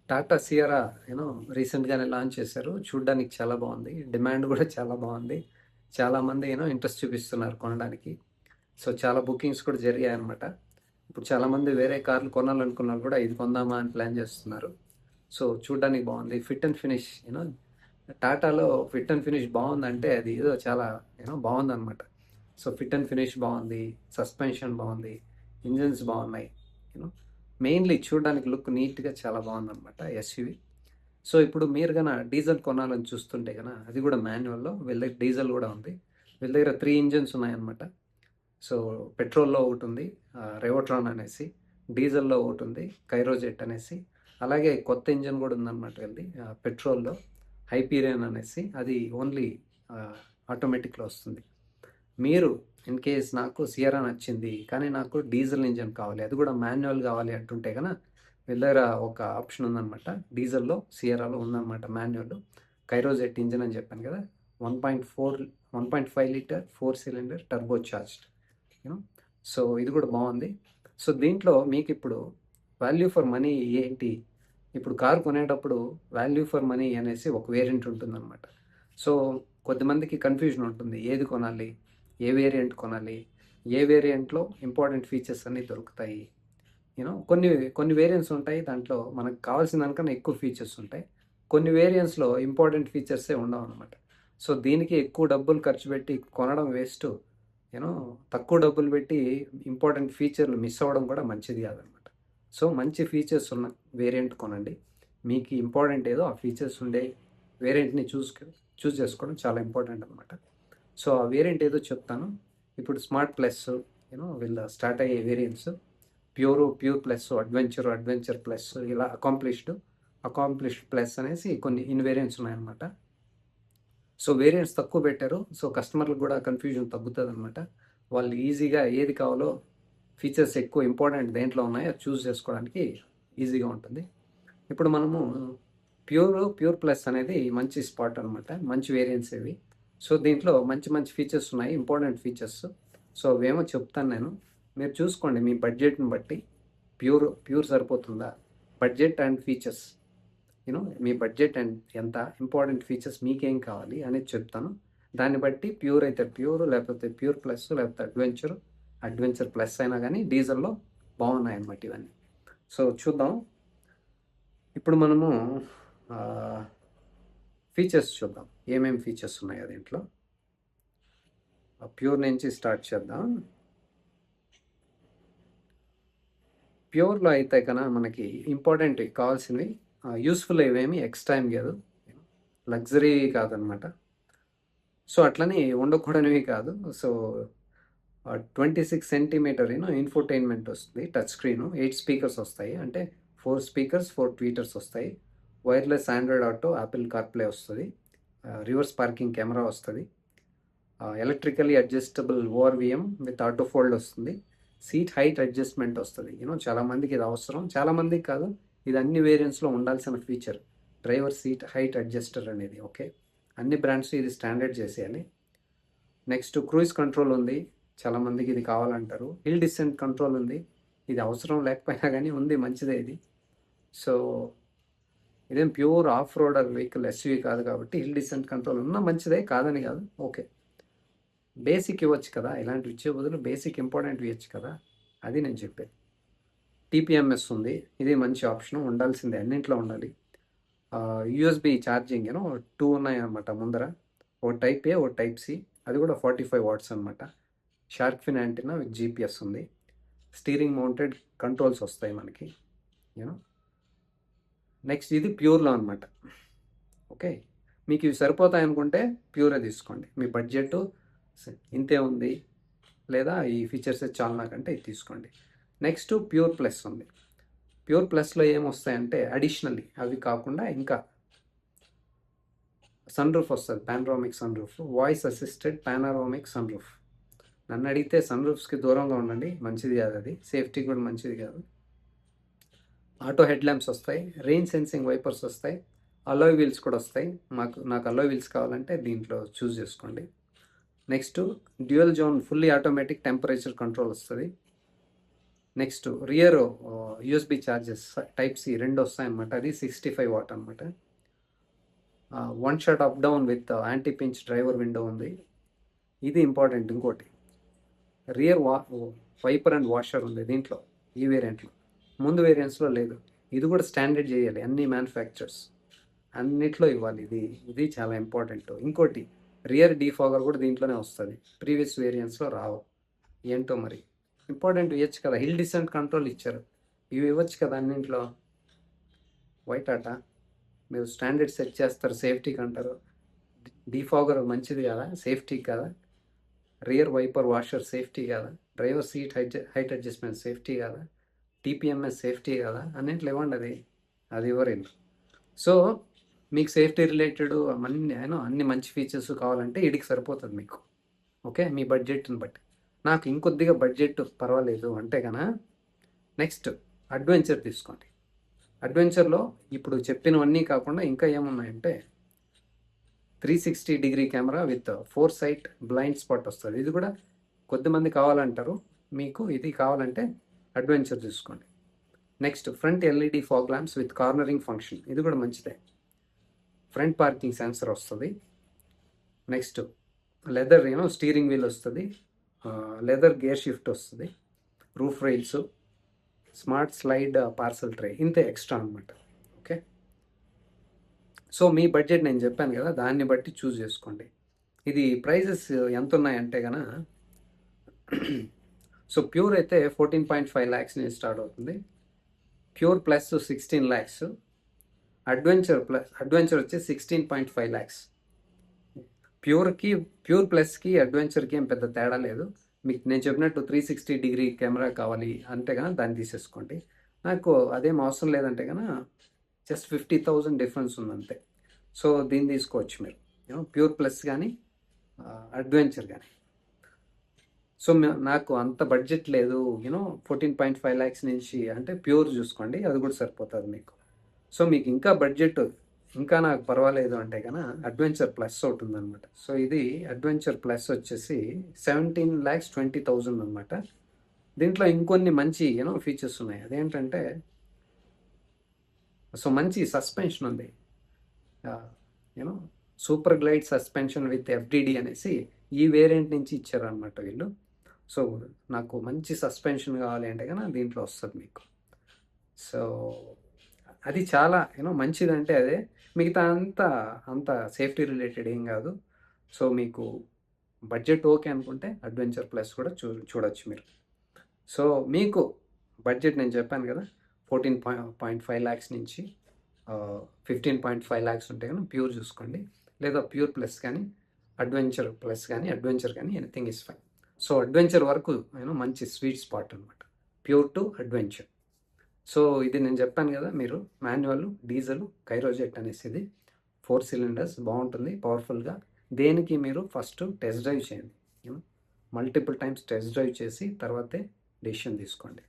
Tata Sierra రీసెంట్గానే launch చేశారు. చూడ్డానికి చాలా బాగుంది. డిమాండ్ కూడా చాలా బాగుంది. చాలామంది ఇంట్రెస్ట్ చూపిస్తున్నారు కొనడానికి. సో చాలా బుకింగ్స్ కూడా జరిగాయన్నమాట. ఇప్పుడు చాలామంది వేరే కార్లు కొనాలనుకున్న వాళ్ళు కూడా ఇది కొందామా అని ప్లాన్ చేస్తున్నారు. సో చూడ్డానికి బాగుంది. ఫిట్ అండ్ ఫినిష్ టాటాలో ఫిట్ అండ్ ఫినిష్ బాగుందంటే అది ఏదో చాలా బాగుందన్నమాట. సో ఫిట్ అండ్ ఫినిష్ బాగుంది, సస్పెన్షన్ బాగుంది, ఇంజిన్స్ బాగున్నాయి. యూనో మెయిన్లీ చూడడానికి లుక్ నీట్గా చాలా బాగుందన్నమాట ఎస్యూవి. సో ఇప్పుడు మీరు కన్నా డీజిల్ కొనాలని చూస్తుంటే కన్నా అది కూడా మాన్యువల్లో, వీళ్ళ దగ్గర డీజిల్ కూడా ఉంది. వీళ్ళ దగ్గర 3 ఇంజిన్స్ ఉన్నాయన్నమాట. సో పెట్రోల్లో ఒకటి ఉంది, రెవోట్రాన్ అనేసి. డీజిల్లో ఒకటి ఉంది, కైరోజెట్ అనేసి. అలాగే కొత్త ఇంజిన్ కూడా ఉందన్నమాట వీళ్ళది, పెట్రోల్లో హైపీరియన్ అనేసి. అది ఓన్లీ ఆటోమేటిక్లో వస్తుంది. మీరు ఇన్ కేస్ నాకు సియరా నచ్చింది కానీ నాకు డీజిల్ ఇంజన్ కావాలి, అది కూడా మాన్యువల్ కావాలి అంటుంటే కనుక వీళ్ళ దగ్గర ఒక ఆప్షన్ ఉందన్నమాట. డీజిల్లో సియరాలో ఉందన్నమాట మాన్యువల్, కైరోజెట్ ఇంజన్ అని చెప్పాను కదా. 1.5 litre 4 cylinder turbo charged. You know so ఇది కూడా బాగుంది. సో దీంట్లో మీకు ఇప్పుడు వాల్యూ ఫర్ మనీ ఏంటి, ఇప్పుడు కారు కొనేటప్పుడు వాల్యూ ఫర్ మనీ అనేసి ఒక వేరియంట్ ఉంటుందన్నమాట. సో కొద్దిమందికి కన్ఫ్యూజన్ ఉంటుంది, ఏది కొనాలి, ఏ వేరియంట్ కొనాలి, ఏ వేరియంట్లో ఇంపార్టెంట్ ఫీచర్స్ అన్నీ దొరుకుతాయి. కొన్ని కొన్ని వేరియంట్స్ ఉంటాయి, దాంట్లో మనకు కావాల్సిన దానికన్నా ఎక్కువ ఫీచర్స్ ఉంటాయి. కొన్ని వేరియంట్స్లో ఇంపార్టెంట్ ఫీచర్సే ఉండవు అనమాట. సో దీనికి ఎక్కువ డబ్బులు ఖర్చు పెట్టి కొనడం వేస్ట్. తక్కువ డబ్బులు పెట్టి ఇంపార్టెంట్ ఫీచర్లు మిస్ అవ్వడం కూడా మంచిది కాదనమాట. సో మంచి ఫీచర్స్ ఉన్న వేరియంట్ కొనండి. మీకు ఇంపార్టెంట్ ఏదో ఆ ఫీచర్స్ ఉండే వేరియంట్ని చూస్ చేసుకోవడం చాలా ఇంపార్టెంట్ అనమాట. సో ఆ వేరియంట్ ఏదో చెప్తాను. ఇప్పుడు స్మార్ట్ ప్లస్ వీళ్ళ స్టార్ట్ అయ్యే variants pure plus, adventure plus, ఇలా అకాంప్లిష్డ్ ప్లస్ అనేసి కొన్ని వేరియంట్స్ ఉన్నాయన్నమాట. సో వేరియంట్స్ తక్కువ పెట్టారు, సో కస్టమర్లకు కూడా కన్ఫ్యూజన్ తగ్గుతుంది అనమాట. వాళ్ళు ఈజీగా ఏది కావాలో, ఫీచర్స్ ఎక్కువ ఇంపార్టెంట్ దేంట్లో ఉన్నాయో చూస్ చేసుకోవడానికి ఈజీగా ఉంటుంది. ఇప్పుడు మనము ప్యూర్ ప్లస్ అనేది మంచి స్పాట్ అనమాట, మంచి వేరియంట్స్ ఇవి. సో దీంట్లో మంచి మంచి ఫీచర్స్ ఉన్నాయి, ఇంపార్టెంట్ ఫీచర్స్. సో అవేమో చెప్తాను నేను, మీరు చూసుకోండి మీ బడ్జెట్ని బట్టి. ప్యూర్ సరిపోతుందా, budget and features, me budget and ఎంత, ఇంపార్టెంట్ ఫీచర్స్ మీకేం కావాలి అనేది చెప్తాను. దాన్ని బట్టి ప్యూర్ అయితే ప్యూర్, లేకపోతే ప్యూర్ ప్లస్, లేకపోతే అడ్వెంచర్ ప్లస్ అయినా కానీ డీజిల్లో బాగున్నాయి అన్నమాట ఇవన్నీ. సో చూద్దాం. ఇప్పుడు మనము ఫీచర్స్ చూద్దాం, ఏమేమి ఫీచర్స్ ఉన్నాయో దీంట్లో. ప్యూర్ నుంచి స్టార్ట్ చేద్దాం. ప్యూర్లో అయితే కన్నా మనకి ఇంపార్టెంట్ కావాల్సినవి, యూస్ఫుల్ ఇవేమి ఎక్స్ట్రా ఏం కాదు, లగ్జరీ కాదనమాట. సో అట్లని ఉండకూడనివి కాదు. సో 26 సెంటీమీటర్ ఇన్ఫోటైన్మెంట్ వస్తుంది, టచ్ స్క్రీన్, 8 స్పీకర్స్ వస్తాయి, అంటే 4 స్పీకర్స్ 4 ట్వీటర్స్ వస్తాయి. Wireless Android auto, Apple CarPlay వస్తుంది, రివర్స్ పార్కింగ్ కెమెరా వస్తుంది, electrically adjustable ORVM with auto fold వస్తుంది, సీట్ హైట్ అడ్జస్ట్మెంట్ వస్తుంది. చాలామందికి ఇది అవసరం, చాలామందికి కాదు, ఇది అన్ని వేరియంట్స్లో ఉండాల్సిన feature, driver seat height adjuster అనేది. ఓకే, అన్ని బ్రాండ్స్ ఇది స్టాండర్డ్ చేసేయాలి. నెక్స్ట్ క్రూయిజ్ కంట్రోల్ ఉంది, చాలామందికి ఇది కావాలంటారు. హిల్ డిసెంట్ కంట్రోల్ ఉంది, ఇది అవసరం లేకపోయినా కానీ ఉంది, మంచిదే ఇది. సో ఇదేం ప్యూర్ ఆఫ్ రోడర్ వెహికల్, ఎస్యూవీ కాదు కాబట్టి హిల్ డిసెంట్ కంట్రోల్ ఉన్నా మంచిదే, కాదని కాదు. ఓకే, బేసిక్ ఇవ్వచ్చు కదా, ఇలాంటివి ఇచ్చే బదులు బేసిక్ ఇంపార్టెంట్ ఇవ్వచ్చు కదా, అది నేను చెప్పేది. టీపీఎంఎస్ ఉంది, ఇది మంచి ఆప్షన్, ఉండాల్సిందే, అన్నింట్లో ఉండాలి. యూఎస్బి ఛార్జింగ్ 2 ఉన్నాయి అన్నమాట ముందర, ఓ టైప్ ఏ, ఓ టైప్ సి, అది కూడా 45 వాట్స్ అనమాట. Shark fin antenna with GPS ఉంది. స్టీరింగ్ మౌంటెడ్ కంట్రోల్స్ వస్తాయి మనకి. నెక్స్ట్ ఇది ప్యూర్లో అనమాట. ఓకే, మీకు ఇవి సరిపోతాయి అనుకుంటే ప్యూరే తీసుకోండి. మీ బడ్జెట్ ఇంతే ఉంది, లేదా ఈ ఫీచర్స్ చాలా నాకంటే ఇది తీసుకోండి. నెక్స్ట్ ప్యూర్ ప్లస్ ఉంది. ప్యూర్ ప్లస్లో ఏమొస్తాయంటే అడిషనల్లీ అవి కాకుండా ఇంకా సన్ రూఫ్ వస్తుంది, panoramic sunroof, voice assisted panoramic sunroof. నన్ను అడిగితే సన్ రూఫ్స్కి దూరంగా ఉండండి, మంచిది కాదు, అది సేఫ్టీ కూడా మంచిది కాదు. ఆటో హెడ్ ల్యాంప్స్ వస్తాయి, రెయిన్ సెన్సింగ్ వైపర్స్ వస్తాయి, అలోయ్ వీల్స్ కూడా వస్తాయి. నాకు అలోయ్ వీల్స్ కావాలంటే దీంట్లో చూస్ చేసుకోండి. Next dual zone fully automatic temperature control వస్తుంది. Next rear USB charges type C 2 వస్తాయన్నమాట. అది 65 వాట్ అనమాట. One shot up down with anti pinch driver window ఉంది. ఇది ఇంపార్టెంట్. ఇంకోటి రియర్ వైపర్ అండ్ వాషర్ ఉంది దీంట్లో, ఈ వేరియంట్లో. ముందు వేరియంట్స్లో లేదు. ఇది కూడా స్టాండర్డ్ చేయాలి అన్ని మ్యానుఫ్యాక్చర్స్, అన్నిట్లో ఇవ్వాలి. ఇది చాలా ఇంపార్టెంట్. ఇంకోటి రియర్ డీఫాగర్ కూడా దీంట్లోనే వస్తుంది, ప్రీవియస్ వేరియంట్స్లో రావు. ఏంటో మరి ఇంపార్టెంట్ ఇవ్వచ్చు కదా. హిల్ డిసెంట్ కంట్రోల్ ఇచ్చారు, ఇవి ఇవ్వచ్చు కదా అన్నింట్లో. వైట్ ఆట మీరు స్టాండర్డ్ సెట్ చేస్తారు, సేఫ్టీకి అంటారు. డీఫాగర్ మంచిది కదా, సేఫ్టీ కదా. రియర్ వైపర్ వాషర్ సేఫ్టీ కదా. Driver seat height adjustment safety కదా. టీపీఎంఎస్ సేఫ్టీ కదా. అన్నింటిలో ఇవ్వండి, అది ఇవ్వరు. సో మీకు సేఫ్టీ రిలేటెడ్ అన్ని మంచి ఫీచర్స్ కావాలంటే వీడికి సరిపోతుంది మీకు. ఓకే, మీ బడ్జెట్ని బట్టి. నాకు ఇంకొద్దిగా బడ్జెట్ పర్వాలేదు అంటే కన్నా నెక్స్ట్ అడ్వెంచర్ తీసుకోండి. అడ్వెంచర్లో ఇప్పుడు చెప్పినవన్నీ కాకుండా ఇంకా ఏమున్నాయంటే 360 degree camera with 4 side blind spot వస్తుంది. ఇది కూడా కొద్దిమంది కావాలంటారు, మీకు ఇది కావాలంటే అడ్వెంచర్ తీసుకోండి. Next front LED fog lamps with cornering function, ఇది కూడా మంచిదే. ఫ్రంట్ పార్కింగ్ సెన్సర్ వస్తుంది. నెక్స్ట్ లెదర్ స్టీరింగ్ వీల్ వస్తుంది, లెదర్ గేర్ షిఫ్ట్ వస్తుంది, roof rails, smart slide parcel tray, ఇంతే ఎక్స్ట్రా అనమాట. ఓకే, సో మీ బడ్జెట్ నేను చెప్పాను కదా, దాన్ని బట్టి చూస్ చేసుకోండి. ఇది ప్రైజెస్ ఎంత ఉన్నాయంటే కనుక సో ప్యూర్ అయితే 14.5 lakhs నుంచి స్టార్ట్ అవుతుంది. Pure plus 16 lakhs. అడ్వెంచర్ వచ్చి 16.5 lakhs. ప్యూర్ ప్లస్కి అడ్వెంచర్కి ఏం పెద్ద తేడా లేదు. మీకు నేను చెప్పినట్టు 360 డిగ్రీ కెమెరా కావాలి అంటే కనుక దాన్ని తీసేసుకోండి. నాకు అదేం అవసరం లేదంటే కనుక జస్ట్ 50,000 డిఫరెన్స్ ఉందంతే. సో దీన్ని తీసుకోవచ్చు మీరు, ప్యూర్ ప్లస్ కానీ అడ్వెంచర్ కానీ. సో నాకు అంత బడ్జెట్ లేదు 14.5 lakhs నుంచి అంటే ప్యూర్ చూసుకోండి, అది కూడా సరిపోతుంది మీకు. సో మీకు ఇంకా బడ్జెట్ ఇంకా నాకు పర్వాలేదు అంటే కనుక అడ్వెంచర్ ప్లస్ ఒకటి ఉందన్నమాట. సో ఇది అడ్వెంచర్ ప్లస్ వచ్చేసి 17,20,000 అనమాట. దీంట్లో ఇంకొన్ని మంచి ఫీచర్స్ ఉన్నాయి. అదేంటంటే సో మంచి సస్పెన్షన్ ఉంది, సూపర్ గ్లైడ్ సస్పెన్షన్ విత్ ఎఫ్డిడి అనేసి ఈ వేరియంట్ నుంచి ఇచ్చారనమాట వీళ్ళు. సో నాకు మంచి సస్పెన్షన్ కావాలి అంటే కనుక దీంట్లో వస్తుంది మీకు. సో అది చాలా మంచిదంటే అదే, మిగతా అంత సేఫ్టీ రిలేటెడ్ ఏం కాదు. సో మీకు బడ్జెట్ ఓకే అనుకుంటే అడ్వెంచర్ ప్లస్ కూడా చూడొచ్చు మీరు. సో మీకు బడ్జెట్ నేను చెప్పాను కదా, 14.5 lakhs నుంచి 15.5 lakhs ఉంటే కానీ ప్యూర్ చూసుకోండి, లేదా ప్యూర్ ప్లస్ కానీ అడ్వెంచర్ ప్లస్ కానీ అడ్వెంచర్ కానీ anything is fine. So adventure వరకు మంచి స్వీట్ స్పాట్ అనమాట, ప్యూర్ టు అడ్వెంచర్. సో ఇది నేను చెప్పాను కదా, మీరు మాన్యువల్, డీజిల్, కైరోజెట్ అనేసి 4 cylinders బాగుంటుంది పవర్ఫుల్గా. దేనికి మీరు ఫస్ట్ టెస్ట్ డ్రైవ్ చేయండి, మల్టిపుల్ టైమ్స్ టెస్ట్ డ్రైవ్ చేసి తర్వాతే డెసిషన్ తీసుకోండి.